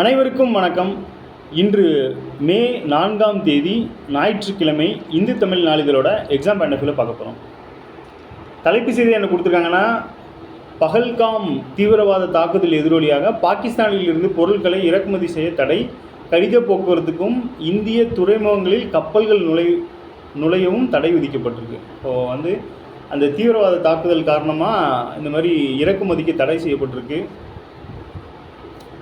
அனைவருக்கும் வணக்கம். இன்று மே 4ஆம் தேதி ஞாயிற்றுக்கிழமை இந்து தமிழ் நாளிதழோட எக்ஸாம் பாயிண்ட் ஆஃப் வியூவில் பார்க்க போகிறோம். தலைப்பு செய்தி என்ன கொடுத்துருக்காங்கன்னா, பஹல்காம் தீவிரவாத தாக்குதல் எதிரொலியாக பாகிஸ்தானில் இருந்து பொருட்களை இறக்குமதி செய்ய தடை, கடித போக்குவரத்துக்கும் இந்திய துறைமுகங்களில் கப்பல்கள் நுழையவும் தடை விதிக்கப்பட்டிருக்கு. இப்போது அந்த தீவிரவாத தாக்குதல் காரணமாக இந்த மாதிரி இறக்குமதிக்கு தடை செய்யப்பட்டிருக்கு.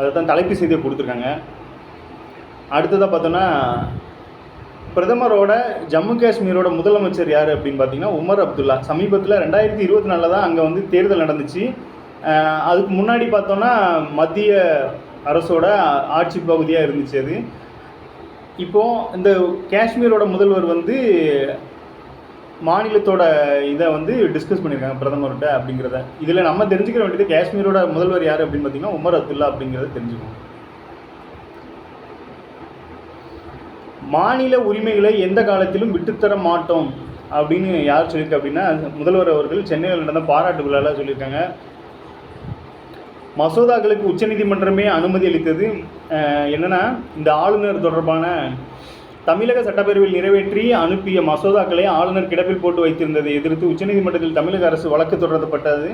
அதை தான் தலைப்பு செய்தியை கொடுத்துருக்காங்க. அடுத்ததாக பார்த்தோன்னா, பிரதமரோட ஜம்மு காஷ்மீரோட முதலமைச்சர் யார் அப்படின்னு பார்த்தீங்கன்னா உமர் அப்துல்லா. சமீபத்தில் 2024 தான் அங்கே தேர்தல் நடந்துச்சு. அதுக்கு முன்னாடி பார்த்தோன்னா மத்திய அரசோட ஆட்சி பகுதியாக இருந்துச்சு அது. இப்போது இந்த காஷ்மீரோட முதல்வர் மாநிலத்தோட இதை டிஸ்கஸ் பண்ணியிருக்காங்க பிரதமர்கிட்ட அப்படிங்கிறத. இதில் நம்ம தெரிஞ்சுக்கிற வேண்டியது காஷ்மீரோட முதல்வர் யார் அப்படின்னு பார்த்தீங்கன்னா உமர் அப்துல்லா அப்படிங்கிறத தெரிஞ்சுக்கணும். மாநில உரிமைகளை எந்த காலத்திலும் விட்டுத்தர மாட்டோம் அப்படின்னு யார் சொல்லியிருக்க அப்படின்னா முதல்வர் அவர்கள் சென்னையில் நடந்த பாராட்டு விழாவில் சொல்லியிருக்காங்க. மசோதாக்களுக்கு உச்சநீதிமன்றமே அனுமதி அளித்தது. என்னென்னா, இந்த ஆளுநர் தொடர்பான தமிழக சட்டப்பேரவையில் நிறைவேற்றி அனுப்பிய மசோதாக்களை ஆளுநர் கிடப்பில் போட்டு வைத்திருந்ததை எதிர்த்து உச்சநீதிமன்றத்தில் தமிழக அரசு வழக்கு தொடரப்பட்டது.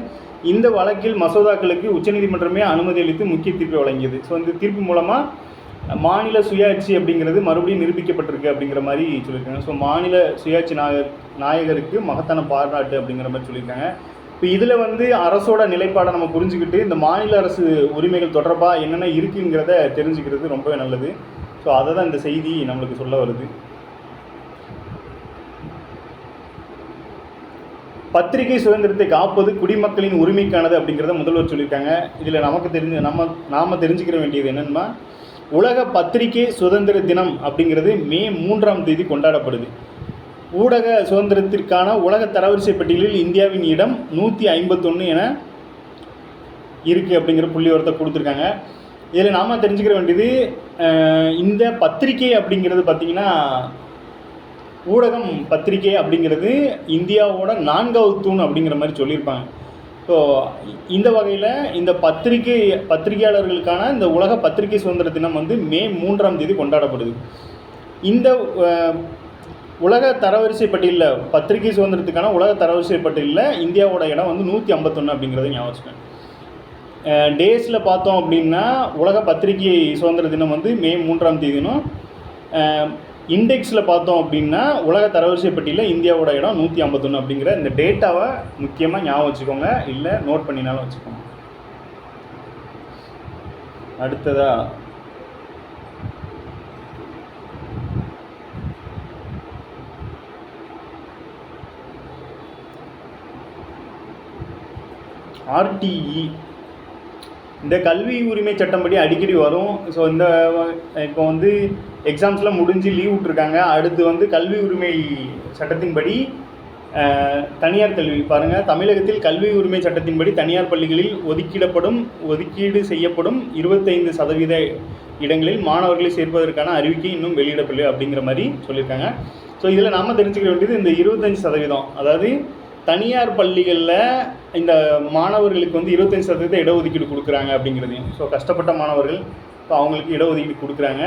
இந்த வழக்கில் மசோதாக்களுக்கு உச்சநீதிமன்றமே அனுமதி அளித்து முக்கிய தீர்ப்பை வழங்கியது. ஸோ இந்த தீர்ப்பு மூலமாக மாநில சுயாட்சி அப்படிங்கிறது மறுபடியும் நிரூபிக்கப்பட்டிருக்கு அப்படிங்கிற மாதிரி சொல்லியிருக்காங்க. ஸோ மாநில சுயாட்சி நாயகருக்கு மகத்தான பாராட்டு அப்படிங்கிற மாதிரி சொல்லியிருக்காங்க. இப்போ இதில் அரசோட நிலைப்பாடை நம்ம புரிஞ்சுக்கிட்டு இந்த மாநில அரசு உரிமைகள் தொடர்பாக என்னென்ன இருக்குங்கிறத தெரிஞ்சுக்கிறது ரொம்பவே நல்லது. ஸோ அதை தான் இந்த செய்தி நம்மளுக்கு சொல்ல வருது. பத்திரிகை சுதந்திரத்தை காப்பது குடிமக்களின் உரிமைக்கானது அப்படிங்கிறத முதல்வர் சொல்லியிருக்காங்க. இதில் நமக்கு நாம் தெரிஞ்சுக்கிற வேண்டியது என்னென்னா, உலக பத்திரிகை சுதந்திர தினம் அப்படிங்கிறது மே 3ஆம் தேதி கொண்டாடப்படுது. ஊடக சுதந்திரத்திற்கான உலக தரவரிசை பட்டியலில் இந்தியாவின் இடம் 151 என இருக்குது அப்படிங்கிற புள்ளிவிவரத்தை கொடுத்துருக்காங்க. இதில் நாம் தெரிஞ்சுக்கிற வேண்டியது, இந்த பத்திரிகை அப்படிங்கிறது பார்த்திங்கன்னா, ஊடகம் பத்திரிகை அப்படிங்கிறது இந்தியாவோட 4வது தூண் அப்படிங்கிற மாதிரி சொல்லியிருப்பாங்க. ஸோ இந்த வகையில் இந்த பத்திரிகையாளர்களுக்கான இந்த உலக பத்திரிகை சுதந்திர தினம் மே 3ஆம் தேதி கொண்டாடப்படுது. இந்த உலக தரவரிசை பட்டியலில் பத்திரிகை சுதந்திரத்துக்கான உலக தரவரிசை பட்டியலில் இந்தியாவோட இடம் 151 அப்படிங்கிறத ஞாபகம் வச்சுக்கோங்க. டேஸில் பார்த்தோம் அப்படின்னா உலக பத்திரிகை சுதந்திர தினம் மே 3ஆம் தேதினும், இண்டெக்ஸில் பார்த்தோம் அப்படின்னா உலக தரவரிசை பட்டியலில் இந்தியாவோட இடம் 151 அப்படிங்கிற இந்த டேட்டாவை முக்கியமாக ஞாபகம் வச்சுக்கோங்க, இல்லை நோட் பண்ணினாலும் வச்சுக்கோங்க. அடுத்ததாக ஆர்டிஇ இந்த கல்வி உரிமை சட்டம்படி அடிக்கடி வரும். ஸோ இப்போ எக்ஸாம்ஸ்லாம் முடிஞ்சு லீவ் விட்ருக்காங்க. அடுத்து கல்வி உரிமை சட்டத்தின்படி தனியார் கல்வி பாருங்கள். தமிழகத்தில் கல்வி உரிமை சட்டத்தின்படி தனியார் பள்ளிகளில் ஒதுக்கீடு செய்யப்படும் 25% இடங்களில் மாணவர்களை சேர்ப்பதற்கான அறிவிக்கை இன்னும் வெளியிடப்படலை அப்படிங்கிற மாதிரி சொல்லியிருக்காங்க. ஸோ இதில் நாம் தெரிஞ்சுக்க வேண்டியது இந்த 25%, அதாவது தனியார் பள்ளிகளில் இந்த மாணவர்களுக்கு 25% இடஒதுக்கீடு கொடுக்குறாங்க அப்படிங்கிறதையும். ஸோ கஷ்டப்பட்ட மாணவர்கள் இப்போ அவங்களுக்கு இடஒதுக்கீடு கொடுக்குறாங்க.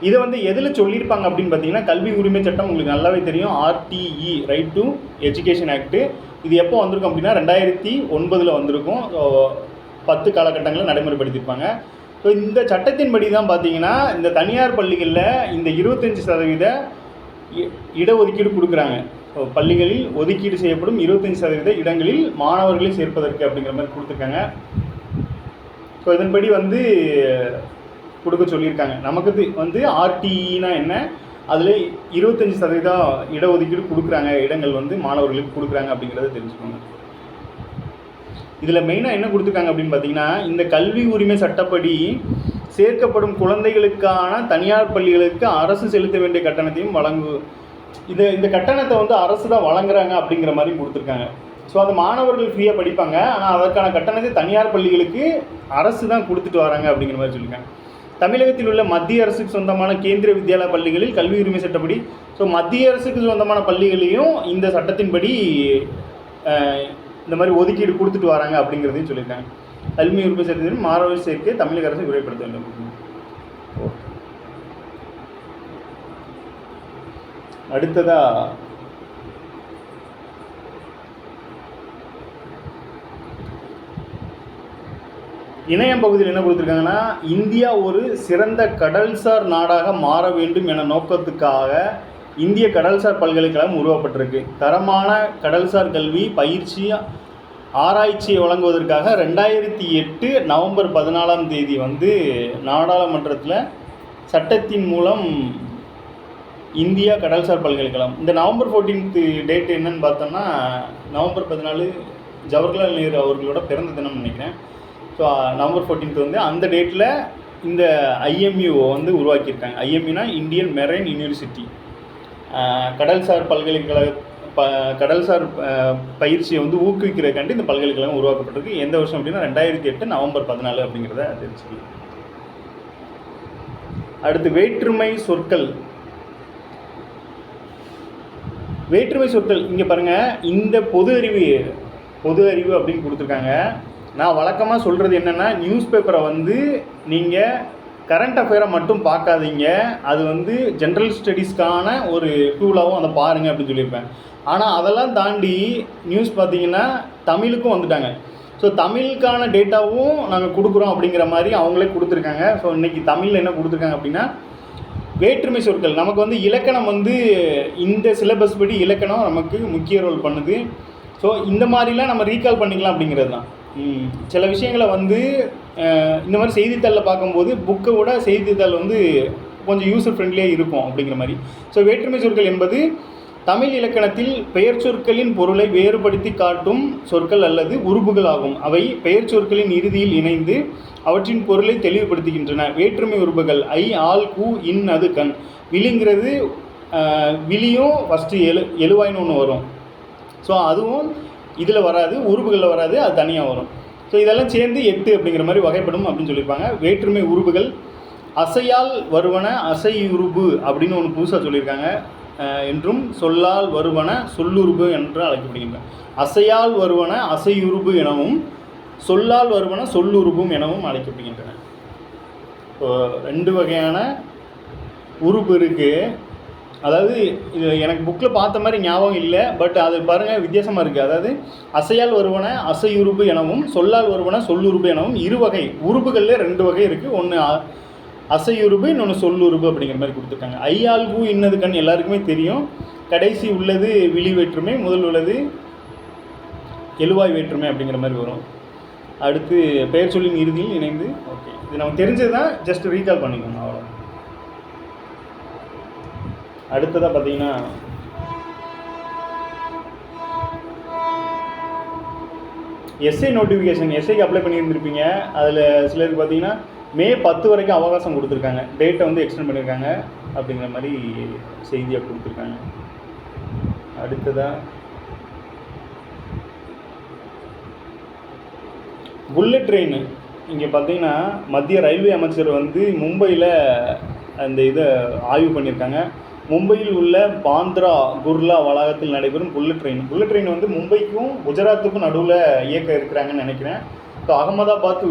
இதை எதில் சொல்லியிருப்பாங்க அப்படின்னு பார்த்தீங்கன்னா, கல்வி உரிமை சட்டம் உங்களுக்கு நல்லாவே தெரியும். RTE, right to education act. இது எப்போ வந்திருக்கும் அப்படின்னா 2009 வந்திருக்கும். ஸோ 10 காலகட்டங்களில் நடைமுறைப்படுத்தியிருப்பாங்க. ஸோ இந்த சட்டத்தின்படி தான் பார்த்தீங்கன்னா இந்த தனியார் பள்ளிகளில் இந்த 25% இடஒதுக்கீடு கொடுக்குறாங்க. பள்ளிகளில் ஒதுக்கீடு செய்யப்படும் 25% இடங்களில் மாணவர்களை சேர்ப்பதற்கு அப்படிங்கிற மாதிரி கொடுத்துருக்காங்க. ஸோ இதன்படி கொடுக்க சொல்லியிருக்காங்க. நமக்கு ஆர்டிஇனா என்ன, அதில் 25% இடஒதுக்கீடு கொடுக்குறாங்க, இடங்கள் மாணவர்களுக்கு கொடுக்குறாங்க அப்படிங்கிறத தெரிஞ்சுக்கோங்க. இதில் மெயினாக என்ன கொடுத்துருக்காங்க அப்படின்னு பார்த்தீங்கன்னா, இந்த கல்வி உரிமை சட்டப்படி சேர்க்கப்படும் குழந்தைகளுக்கான தனியார் பள்ளிகளுக்கு அரசு செலுத்த வேண்டிய கட்டணத்தையும் இந்த கட்டணத்தை அரசு தான் வழங்குறாங்க அப்படிங்கிற மாதிரி கொடுத்துருக்காங்க. ஸோ அந்த மாணவர்கள் ஃப்ரீயாக படிப்பாங்க, ஆனால் அதற்கான கட்டணத்தை தனியார் பள்ளிகளுக்கு அரசு தான் கொடுத்துட்டு வராங்க அப்படிங்கிற மாதிரி சொல்லியிருக்காங்க. தமிழகத்தில் உள்ள மத்திய அரசுக்கு சொந்தமான கேந்திரிய வித்யாலயா பள்ளிகளில் கல்வி உரிமை சட்டப்படி, ஸோ மத்திய அரசுக்கு சொந்தமான பள்ளிகளையும் இந்த சட்டத்தின்படி இந்த மாதிரி ஒதுக்கீடு கொடுத்துட்டு வராங்க அப்படிங்கிறதையும் சொல்லியிருக்காங்க. கல்வி உரிமை சட்டத்தின் மாணவர் சேர்க்கை தமிழக அரசு விரைவுபடுத்த வேண்டும். அடுத்ததா இணையம் பகுதியில் என்ன கொடுத்துருக்காங்கன்னா, இந்தியா ஒரு சிறந்த கடல்சார் நாடாக மாற வேண்டும் என நோக்கத்துக்காக இந்திய கடல்சார் பல்கலைக்கழகம் உருவாக்கப்பட்டிருக்கு. தரமான கடல்சார் கல்வி, பயிற்சி, ஆராய்ச்சியை வழங்குவதற்காக 2008 நவம்பர் 14 வந்து நாடாளுமன்றத்தில் சட்டத்தின் மூலம் இந்தியா கடல்சார் பல்கலைக்கழகம். இந்த நவம்பர் 14 டேட் என்னன்னு பார்த்தோம்னா, நவம்பர் 14 ஜவஹர்லால் நேரு அவர்களோட பிறந்த தினம் நினைக்கிறேன். ஸோ நவம்பர் 14 வந்து அந்த டேட்டில் இந்த ஐஎம்யூ வந்து உருவாக்கியிருக்காங்க. ஐஎம்யூனா இந்தியன் மெரைன் யூனிவர்சிட்டி. கடல்சார் பல்கலைக்கழக கடல்சார் பயிற்சியை வந்து ஊக்குவிக்கிறதுக்காண்டி இந்த பல்கலைக்கழகம் உருவாக்கப்பட்டிருக்கு. எந்த வருஷம் அப்படின்னா 2008 நவம்பர் 14 அப்படிங்கிறத தெரிஞ்சுக்கலாம். அடுத்து வேற்றுமை சொற்கள். வேற்றுமை சொற்கள் இங்கே பாருங்கள், இந்த பொது அறிவு அப்படின்னு கொடுத்துருக்காங்க. நான் வழக்கமாக சொல்கிறது என்னென்னா, நியூஸ் பேப்பரை வந்து நீங்கள் கரண்ட் அஃபேரை மட்டும் பார்க்காதீங்க, அது வந்து ஜென்ரல் ஸ்டடீஸ்க்கான ஒரு டூலாகவும் அதை பாருங்கள் அப்படின்னு சொல்லியிருப்பேன். ஆனால் அதெல்லாம் தாண்டி நியூஸ் பார்த்தீங்கன்னா தமிழுக்கும் வந்துட்டாங்க. ஸோ தமிழுக்கான டேட்டாவும் நாங்கள் கொடுக்குறோம் அப்படிங்கிற மாதிரி அவங்களே கொடுத்துருக்காங்க. ஸோ இன்றைக்கி தமிழில் என்ன கொடுத்துருக்காங்க அப்படின்னா, வேற்றுமை சொற்கள். நமக்கு வந்து இலக்கணம் வந்து இந்த சிலபஸ் படி இலக்கணம் நமக்கு முக்கிய ரோல் பண்ணுது. ஸோ இந்த மாதிரிலாம் நம்ம ரீகால் பண்ணிக்கலாம் அப்படிங்கிறது தான். சில விஷயங்களை வந்து இந்த மாதிரி செய்தித்தாளில் பார்க்கும்போது புக்கை விட செய்தித்தாள் வந்து கொஞ்சம் யூசர் ஃப்ரெண்ட்லியாக இருக்கும் அப்படிங்கிற மாதிரி. ஸோ வேற்றுமை சொற்கள் என்பது தமிழ் இலக்கணத்தில் பெயர் சொற்களின் பொருளை வேறுபடுத்தி காட்டும் சொற்கள் அல்லது உருபுகள் ஆகும். அவை பெயர் சொற்களின் இறுதியில் இணைந்து அவற்றின் பொருளை தெளிவுபடுத்துகின்றன. வேற்றுமை உருபுகள் ஐ, ஆல், கூ, இன், அது, கண். விழிங்கிறது விழியும் ஃபஸ்ட்டு எழுவாயின்னு ஒன்று வரும். ஸோ அதுவும் இதில் வராது, உருபுகளில் வராது, அது தனியாக வரும். ஸோ இதெல்லாம் சேர்ந்து 8 அப்படிங்கிற மாதிரி வகைப்படும் அப்படின்னு சொல்லியிருப்பாங்க. வேற்றுமை உருபுகள் அசையால் வருவன அசையுருபு அப்படின்னு ஒன்று புதுசாக சொல்லியிருக்காங்க என்றும், சொல்லால் வருவன சொல்லுருபு என்று அழைக்கப்படுகின்றன. அசையால் வருவன அசையுருபு எனவும், சொல்லால் வருவன சொல்லுருபும் எனவும் அழைக்கப்படுகின்றன. இப்போ 2 வகையான உருபு இருக்குது. அதாவது இது எனக்கு புக்கில் பார்த்த மாதிரி ஞாபகம் இல்லை, பட் அது பாருங்கள் வித்தியாசமாக இருக்குது. அதாவது அசையால் வருவன அசையுருபு எனவும், சொல்லால் வருவன சொல்லுருபு எனவும் 2 வகை உருபுகளில் 2 வகை இருக்குது. ஒன்று அசையுருபு, இன்னொன்று சொல்லுருபு அப்படிங்கிற மாதிரி கொடுத்துருக்காங்க. ஐயால் கூ இன்னது கண் எல்லாருக்குமே தெரியும். கடைசி உள்ளது விழி வேற்றுமை, முதல் உள்ளது எழுவாய் வேற்றுமை அப்படிங்கிற மாதிரி வரும். அடுத்து பெயர் சொல்லின் இறுதியில் இணைந்து. ஓகே, இது நமக்கு தெரிஞ்சது தான், ஜஸ்ட் ரீகால் பண்ணிக்கணும் அவ்வளோ. அடுத்ததாக பார்த்தீங்கன்னா எஸ்ஐ நோட்டிஃபிகேஷன். எஸ்ஐக்கு அப்ளை பண்ணியிருந்திருப்பீங்க. அதில் சிலருக்கு பார்த்தீங்கன்னா மே 10 வரைக்கும் அவகாசம் கொடுத்துருக்காங்க. டேட்டை வந்து எக்ஸ்டெண்ட் பண்ணியிருக்காங்க அப்படிங்கிற மாதிரி செய்தியாக கொடுத்துருக்காங்க. அடுத்ததாக புல்லட் ட்ரெயின். இங்கே பார்த்தீங்கன்னா மத்திய ரயில்வே அமைச்சர் வந்து மும்பையில் அந்த இதை ஆய்வு பண்ணியிருக்காங்க. மும்பையில் உள்ள பாந்த்ரா குர்லா வளாகத்தில் நடைபெறும் புல்லட் ட்ரெயின் வந்து மும்பைக்கும் குஜராத்துக்கும் நடுவில் இயக்க இருக்கிறாங்கன்னு நினைக்கிறேன். ஸோ அகமதாபாத்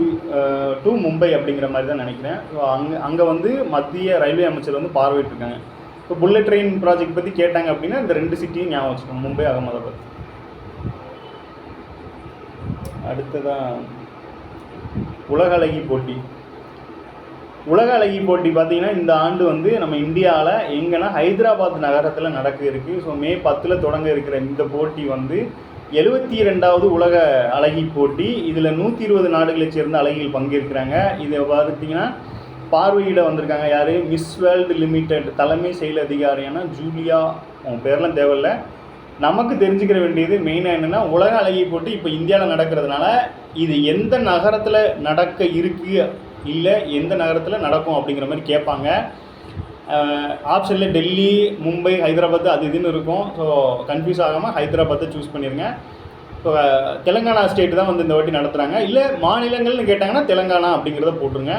டு மும்பை அப்படிங்கிற மாதிரி தான் நினைக்கிறேன். ஸோ அங்கே வந்து மத்திய ரயில்வே அமைச்சர் வந்து பார்வையிட்டிருக்காங்க. ஸோ புல்லட் ட்ரெயின் ப்ராஜெக்ட் பற்றி கேட்டாங்க அப்படின்னா இந்த 2 சிட்டியும் ஞாபகம் வச்சுக்கோங்க, மும்பை, அகமதாபாத். அடுத்ததான் உலக அழகி போட்டி. உலக அழகி போட்டி பார்த்திங்கன்னா இந்த ஆண்டு வந்து நம்ம இந்தியாவில் எங்கன்னா ஹைதராபாத் நகரத்தில் நடக்க இருக்குது. ஸோ மே 10 தொடங்க இருக்கிற இந்த போட்டி வந்து 72வது உலக அழகி போட்டி. இதில் 120 நாடுகளைச் சேர்ந்த அழகிகள் பங்கேற்கிறாங்க. இதை பார்த்திங்கன்னா பார்வையிட வந்திருக்காங்க யார், மிஸ் வேர்ல்டு லிமிடெட் தலைமை செயல் அதிகாரியான ஜூலியா. அவங்க பேரெலாம் தேவையில்லை, நமக்கு தெரிஞ்சுக்கிற வேண்டியது மெயினாக என்னென்னா, உலக அழகி போட்டி இப்போ இந்தியாவில் நடக்கிறதுனால இது எந்த நகரத்தில் நடக்க இருக்குது, இல்லை எந்த நகரத்தில் நடக்கும் அப்படிங்கிற மாதிரி கேட்பாங்க. ஆப்ஷனில் டெல்லி, மும்பை, ஹைதராபாத் அது இதுன்னு இருக்கும். ஸோ கன்ஃபியூஸ் ஆகாமல் ஹைதராபாத்தை சூஸ் பண்ணிடுங்க. ஸோ தெலுங்கானா ஸ்டேட்டு தான் வந்து இந்த வாட்டி நடத்துகிறாங்க. இல்லை மாநிலங்கள்னு கேட்டாங்கன்னா தெலுங்கானா அப்படிங்கிறத போட்டுருங்க.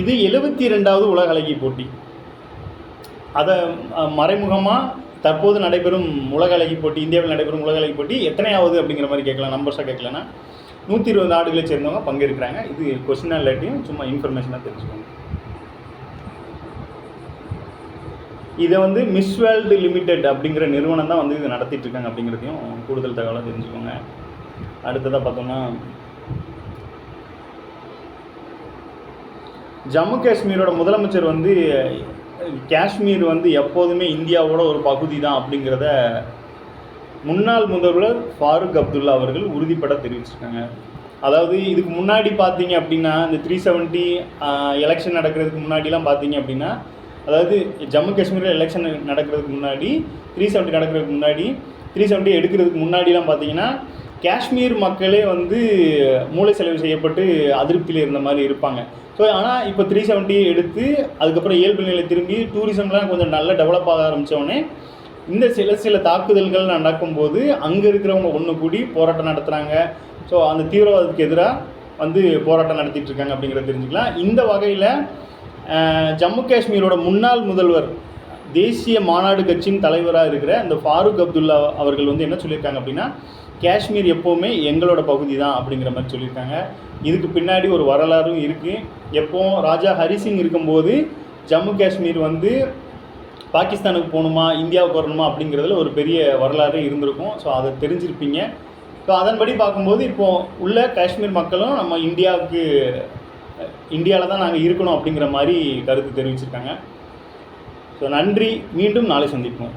இது 72வது உலக அழகி போட்டி. அதை மறைமுகமாக தற்போது நடைபெறும் உலக அழகி போட்டி, இந்தியாவில் நடைபெறும் உலக அழகி போட்டி எத்தனையாவது அப்படிங்கிற மாதிரி கேட்கலாம், நம்பர்ஸாக கேட்கலன்னா 120 நாடுகளை சேர்ந்தவங்க பங்கேற்கிறாங்க. இது கொஸ்டினாக இல்லாட்டியும் சும்மா இன்ஃபர்மேஷனாக தெரிஞ்சுக்கோங்க. இதை வந்து மிஸ் வேர்ல்டு லிமிடெட் அப்படிங்கிற நிறுவனம் தான் வந்து இதை நடத்திட்டு இருக்காங்க அப்படிங்கிறதையும் கூடுதல் தகவலாக தெரிஞ்சுக்கோங்க. அடுத்ததாக பார்த்தோம்னா, ஜம்மு காஷ்மீரோட முதலமைச்சர் வந்து காஷ்மீர் வந்து எப்போதுமே இந்தியாவோட ஒரு பகுதி தான் அப்படிங்கிறத முன்னாள் முதல்வர் ஃபாரூக் அப்துல்லா அவர்கள் உறுதிப்பட தெரிவிச்சிருக்காங்க. அதாவது இதுக்கு முன்னாடி பார்த்தீங்க அப்படின்னா, இந்த 370 எலெக்ஷன் நடக்கிறதுக்கு முன்னாடிலாம் பார்த்தீங்க அப்படின்னா, அதாவது ஜம்மு காஷ்மீரில் எலெக்ஷன் நடக்கிறதுக்கு முன்னாடி 370 நடக்கிறதுக்கு முன்னாடி 370 எடுக்கிறதுக்கு முன்னாடிலாம் பார்த்தீங்கன்னா, காஷ்மீர் மக்களே வந்து மூளை செலவு செய்யப்பட்டு அதிருப்தியில் இருந்த மாதிரி இருப்பாங்க. ஸோ ஆனால் இப்போ 370 எடுத்து அதுக்கப்புறம் இயல்பு நிலை திரும்பி டூரிசம்லாம் கொஞ்சம் நல்லா டெவலப் ஆக ஆரம்பித்தோடனே இந்த சில தாக்குதல்கள் நடக்கும்போது அங்கே இருக்கிறவங்க ஒன்று கூடி போராட்டம் நடத்துகிறாங்க. ஸோ அந்த தீவிரவாதத்துக்கு எதிராக வந்து போராட்டம் நடத்திட்டு இருக்காங்க அப்படிங்கிறத தெரிஞ்சுக்கலாம். இந்த வகையில் ஜம்மு காஷ்மீரோட முன்னாள் முதல்வர் தேசிய மாநாடு கட்சியின் தலைவராக இருக்கிற இந்த ஃபாரூக் அப்துல்லா அவர்கள் வந்து என்ன சொல்லியிருக்காங்க அப்படின்னா, காஷ்மீர் எப்போவுமே எங்களோட பகுதி தான் அப்படிங்கிற மாதிரி சொல்லியிருக்காங்க. இதுக்கு பின்னாடி ஒரு வரலாறும் இருக்குது. எப்போவும் ராஜா ஹரிசிங் இருக்கும்போது ஜம்மு காஷ்மீர் வந்து பாகிஸ்தானுக்கு போகணுமா இந்தியாவுக்கு வரணுமா அப்படிங்கிறதுல ஒரு பெரிய வரலாறு இருந்திருக்கும். ஸோ அதை தெரிஞ்சிருப்பீங்க. ஸோ அதன்படி பார்க்கும்போது இப்போது உள்ள காஷ்மீர் மக்களும் நம்ம இந்தியாவில் தான் நாங்கள் இருக்கணும் அப்படிங்கிற மாதிரி கருத்து தெரிவிச்சிருக்காங்க. ஸோ நன்றி, மீண்டும் நாளை சந்திப்போம்.